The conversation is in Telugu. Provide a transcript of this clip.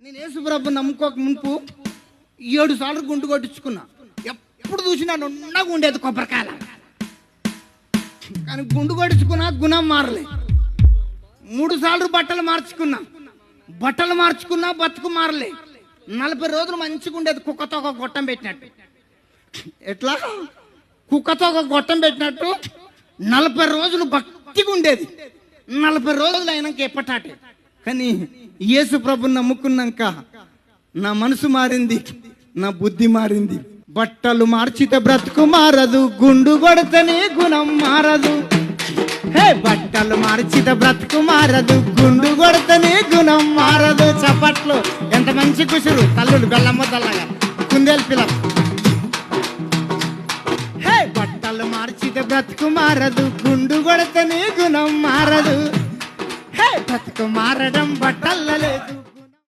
నేను యేసుప్రభు నమ్ముకోక మునుపు 7 సార్లు గుండు కొట్టించుకున్నా. ఎప్పుడు చూసినా నున్నగా ఉండేది కొబ్బరికాయల. కానీ గుండు కొట్టించుకున్నా గుణం మారలే. 3 సార్లు బట్టలు మార్చుకున్నా బతుకు మారలే. 40 రోజులు మంచిగా ఉండేది, కుక్కతో ఒక గొట్టం పెట్టినట్టు. ఎట్లా కుక్కతో ఒక గొట్టం పెట్టినట్టు 40 రోజులు భక్తిగా ఉండేది. 40 రోజులు అయినాక ఎప్పటాటే. కానీ యేసు ప్రభుని నమ్ముకున్నాక నా మనసు మారింది, నా బుద్ధి మారింది. బట్టలు మార్చితే బ్రతుకు మారదు, గుండు కొడితేనే గుణం మారదు. హే, బట్టలు మార్చితే బ్రతుకు మారదు, గుండు కొడితేనే గుణం మారదు. చప్పట్లు ఎంత మంచి కుసురు, తల్లుడు బెల్లమ్మదల్లగా కుందేలు పిల్ల. హే, బట్టలు మార్చితే బ్రతుకు మారదు, గుండు కొడితేనే గుణం మారదు. హే, బ్రతుకు మారడం బట్టల్లో లేదు.